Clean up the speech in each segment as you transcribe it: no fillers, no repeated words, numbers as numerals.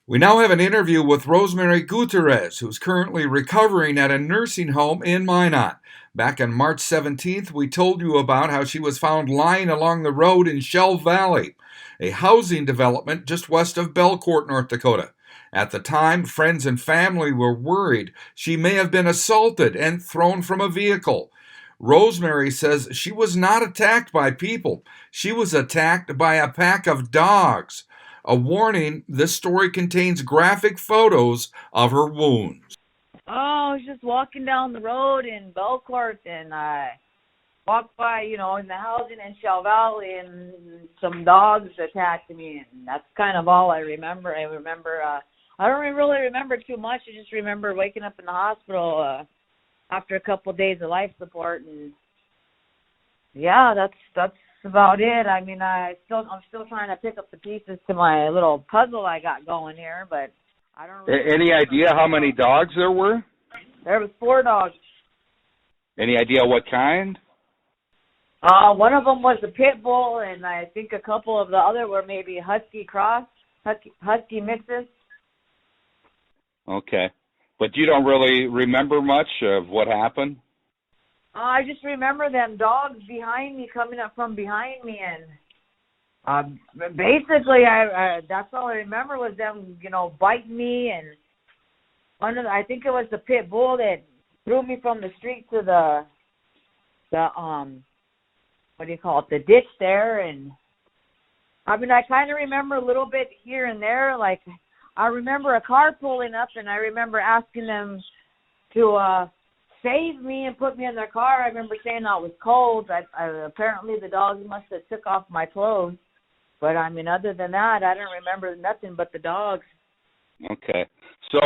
We now have an interview with Rosemary Guiterrez, who's currently recovering at a nursing home in Minot. Back on March 17th, we told you about how she was found lying along the road in Shell Valley, a housing development just west of Belcourt, North Dakota. At the time, friends and family were worried she may have been assaulted and thrown from a vehicle. Rosemary says she was not attacked by people. She was attacked by a pack of dogs. A warning, this story contains graphic photos of her wounds. Oh, I was just walking down the road in Belcourt, and I walked by, in the housing in Shell Valley, and some dogs attacked me, and that's kind of all I remember. I don't really remember too much. I just remember waking up in the hospital after a couple of days of life support, and yeah, that's about it. I mean, I'm still trying to pick up the pieces to my little puzzle I got going here, but I don't really. Any idea how many dogs there were? There was 4 dogs. Any idea what kind? One of them was a pit bull, and I think a couple of the other were maybe husky mixes. Okay. But you don't really remember much of what happened? I just remember them dogs behind me, coming up from behind me, and basically, that's all I remember was them, biting me, and I think it was the pit bull that threw me from the street to the what do you call it, the ditch there, and I mean, I kind of remember a little bit here and there, like I remember a car pulling up, and I remember asking them to save me and put me in their car. I remember saying I was cold. Apparently the dogs must have took off my clothes. But, I mean, other than that, I don't remember nothing but the dogs. Okay. So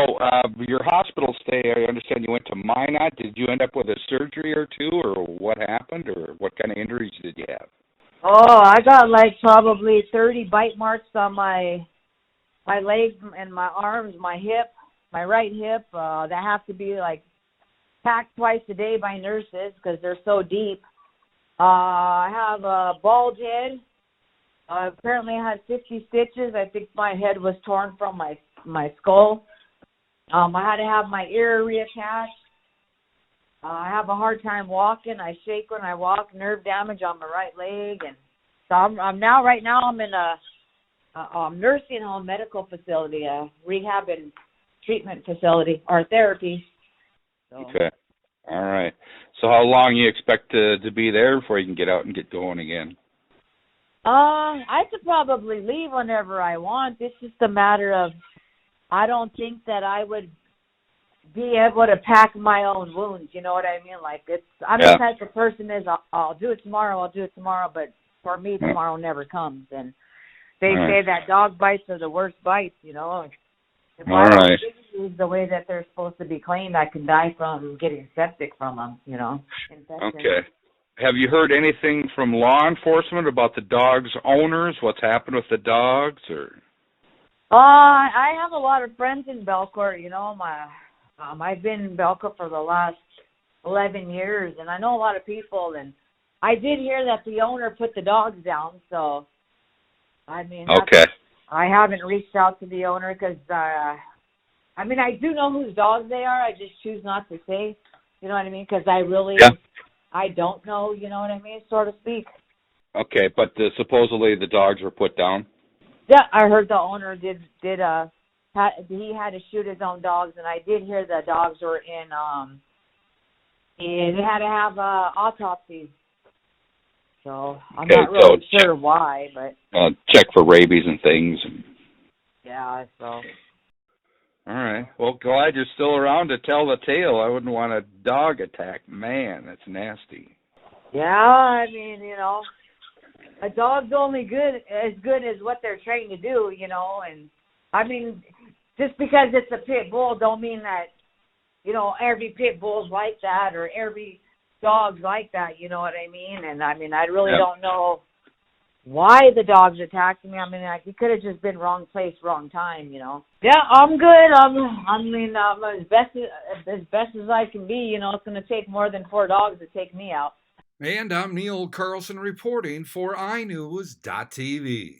your hospital stay, I understand you went to Minot. Did you end up with a surgery or two, or what happened, or what kind of injuries did you have? Oh, I got like probably 30 bite marks on my legs and my arms, my hip, my right hip. That have to be like packed twice a day by nurses because they're so deep. I have a bald head. Apparently I had 50 stitches. I think my head was torn from my skull. I had to have my ear reattached. I have a hard time walking. I shake when I walk. Nerve damage on my right leg, and so I'm in a nursing home medical facility, a rehab and treatment facility or therapy. So. Okay. All right. So how long you expect to be there before you can get out and get going again? I could probably leave whenever I want. It's just a matter of I don't think that I would be able to pack my own wounds. You know what I mean? Like I'm the type of person I'll do it tomorrow. But for me, tomorrow never comes. And they say that dog bites are the worst bites. If All I right. don't use the way that they're supposed to be cleaned, I can die from getting septic from them. Infection. Okay. Have you heard anything from law enforcement about the dog's owners? What's happened with the dogs, or? I have a lot of friends in Belcourt. I've been in Belcourt for the last 11 years, and I know a lot of people. And I did hear that the owner put the dogs down. So, I mean, okay. I haven't reached out to the owner because, I do know whose dogs they are. I just choose not to say. You know what I mean? Because I don't know, you know what I mean, so to speak. Okay, but supposedly the dogs were put down? Yeah, I heard the owner he had to shoot his own dogs, and I did hear the dogs were and they had to have autopsies. So I'm not really sure why, but... check for rabies and things. Yeah, so... All right. Well, glad you're still around to tell the tale. I wouldn't want a dog attack. Man, that's nasty. Yeah, I mean, a dog's only good as what they're trained to do, and I mean, just because it's a pit bull don't mean that, every pit bull's like that or every dog's like that, you know what I mean? And I mean, I really don't know why the dogs attacked me. I mean, it could have just been wrong place, wrong time, Yeah, I'm good. I'm as best as I can be. It's going to take more than 4 dogs to take me out. And I'm Neil Carlson reporting for iNewZ.TV.